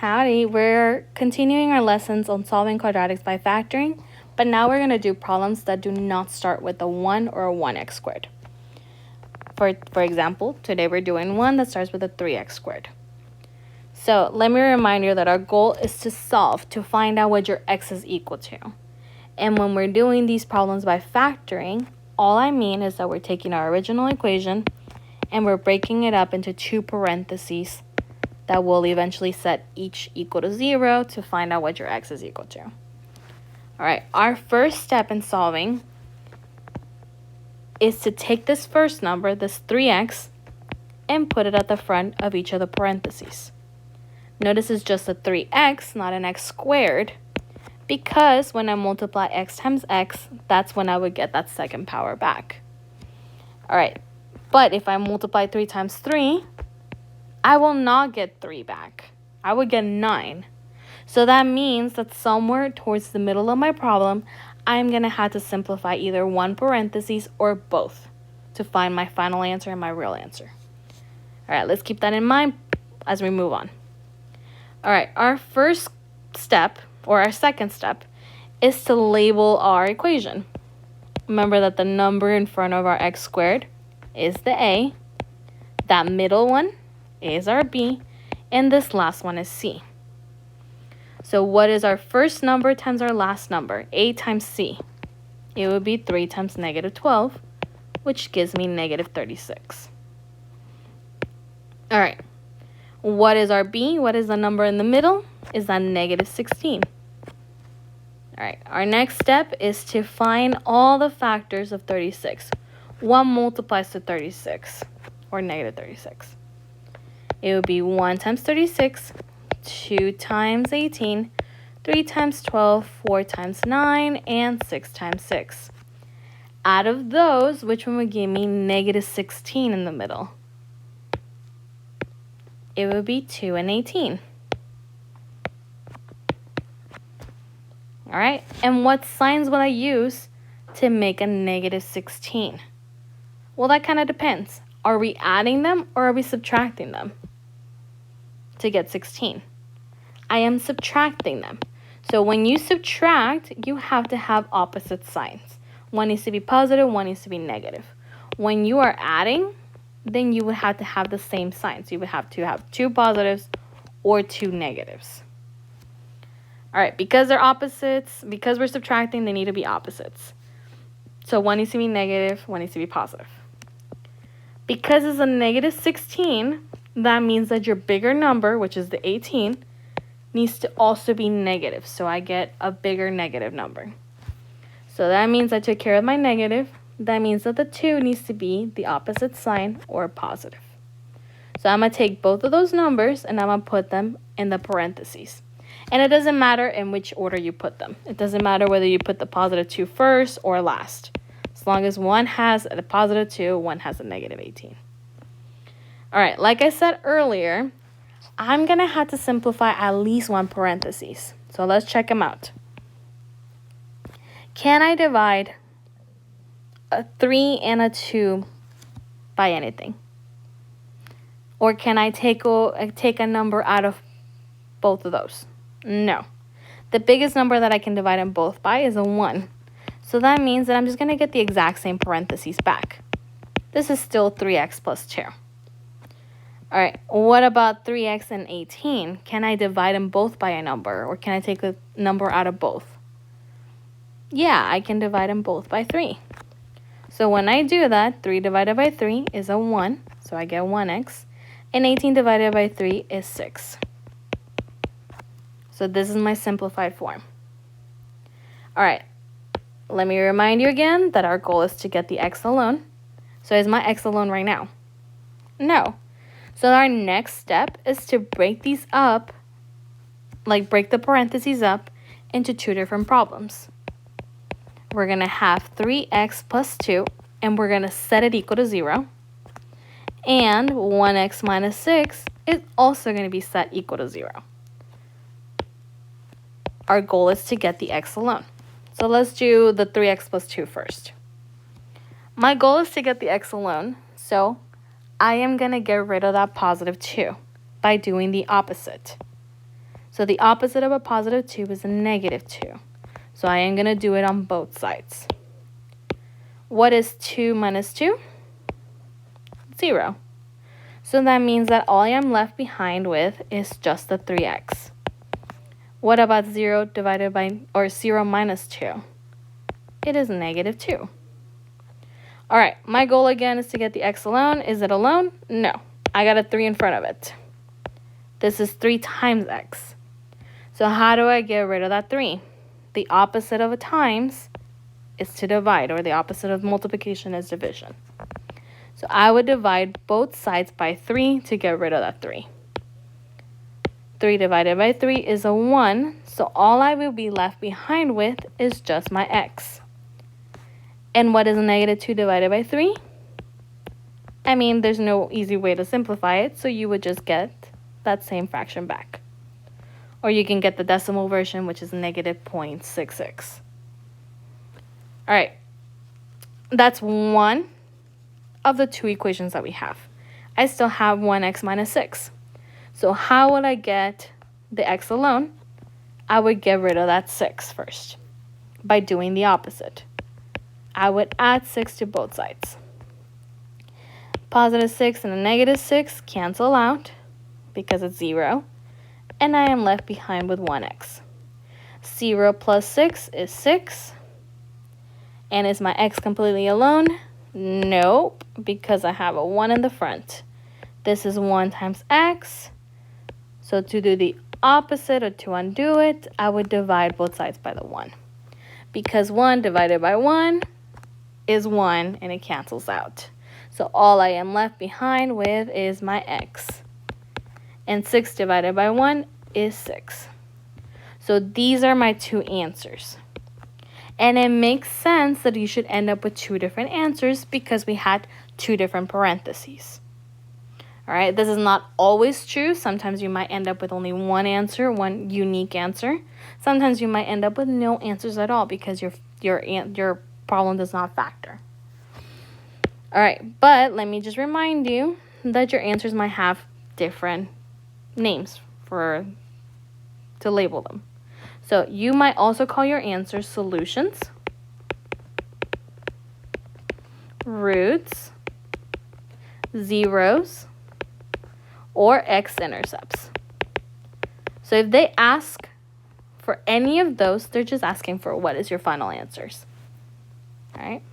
Howdy, we're continuing our lessons on solving quadratics by factoring, but now we're going to do problems that do not start with a 1 or a 1x squared. For example, today we're doing one that starts with a 3x squared. So let me remind you that our goal is to solve to find out what your x is equal to. And when we're doing these problems by factoring, all I mean is that we're taking our original equation and we're breaking it up into two parentheses that will eventually set each equal to 0 to find out what your x is equal to. All right, our first step in solving is to take this first number, this 3x, and put it at the front of each of the parentheses. Notice it's just a 3x, not an x squared, because when I multiply x times x, that's when I would get that second power back. All right, but if I multiply 3 times 3, I will not get 3 back. I would get 9. So that means that somewhere towards the middle of my problem, I'm going to have to simplify either one parenthesis or both to find my final answer and my real answer. All right, let's keep that in mind as we move on. All right, our first step, or our second step, is to label our equation. Remember that the number in front of our x squared is the a, that middle one is our b, and this last one is c. So what is our first number times our last number? A times c. It would be 3 times negative 12, which gives me negative 36. All right. What is our b? What is the number in the middle? Is that negative 16. All right. Our next step is to find all the factors of 36. 1 multiplies to 36, or negative 36. It would be 1 times 36, 2 times 18, 3 times 12, 4 times 9, and 6 times 6. Out of those, which one would give me negative 16 in the middle? It would be 2 and 18. All right, and what signs will I use to make a negative 16? Well, that kind of depends. Are we adding them or are we subtracting them to get 16? I am subtracting them. So when you subtract, you have to have opposite signs. One needs to be positive, one needs to be negative. When you are adding, then you would have to have the same signs. You would have to have 2 positives or 2 negatives. All right, because they're opposites, because we're subtracting, they need to be opposites. So one needs to be negative, one needs to be positive. Because it's a negative 16, that means that your bigger number, which is the 18, needs to also be negative. So I get a bigger negative number. So that means I took care of my negative. That means that the 2 needs to be the opposite sign or positive. So I'm going to take both of those numbers and I'm going to put them in the parentheses. And it doesn't matter in which order you put them. It doesn't matter whether you put the positive 2 first or last. As long as one has a positive 2, one has a negative 18. All right, like I said earlier, I'm going to have to simplify at least one parenthesis. So let's check them out. Can I divide a 3 and a 2 by anything? Or can I take a number out of both of those? No. The biggest number that I can divide them both by is a 1. So that means that I'm just going to get the exact same parentheses back. This is still 3x plus 2. All right, what about 3x and 18? Can I divide them both by a number, or can I take a number out of both? Yeah, I can divide them both by 3. So when I do that, 3 divided by 3 is a 1, so I get 1x, and 18 divided by 3 is 6. So this is my simplified form. All right, let me remind you again that our goal is to get the x alone. So is my x alone right now? No. So our next step is to break these up, like break the parentheses up into 2 different problems. We're going to have 3x plus 2, and we're going to set it equal to 0. And 1x minus 6 is also going to be set equal to 0. Our goal is to get the x alone. So let's do the 3x plus 2 first. My goal is to get the x alone, so I am going to get rid of that positive 2 by doing the opposite. So the opposite of a positive 2 is a negative 2. So I am going to do it on both sides. What is 2 minus 2? 0. So that means that all I am left behind with is just the 3x. What about 0 divided by, or 0 minus 2? It is negative 2. All right, my goal again is to get the x alone. Is it alone? No. I got a 3 in front of it. This is 3 times x. So how do I get rid of that 3? The opposite of a times is to divide, or the opposite of multiplication is division. So I would divide both sides by 3 to get rid of that 3. 3 divided by 3 is a 1, so all I will be left behind with is just my x. And what is negative 2 divided by 3? I mean, there's no easy way to simplify it, so you would just get that same fraction back. Or you can get the decimal version, which is negative 0.66. All right, that's one of the 2 equations that we have. I still have 1x minus 6. So how would I get the x alone? I would get rid of that 6 first by doing the opposite. I would add 6 to both sides. Positive 6 and a negative 6 cancel out because it's 0. And I am left behind with 1x. 0 plus 6 is 6. And is my x completely alone? Nope, because I have a 1 in the front. This is 1 times x. So to do the opposite, or to undo it, I would divide both sides by the 1. Because 1 divided by 1 is 1, and it cancels out. So all I am left behind with is my x. And 6 divided by 1 is 6. So these are my 2 answers. And it makes sense that you should end up with 2 different answers because we had 2 different parentheses. All right, this is not always true. Sometimes you might end up with only one answer, one unique answer. Sometimes you might end up with no answers at all because your problem does not factor. All right, but let me just remind you that your answers might have different names to label them. So you might also call your answers solutions, roots, zeros, or x-intercepts. So if they ask for any of those, they're just asking for what is your final answers. All right.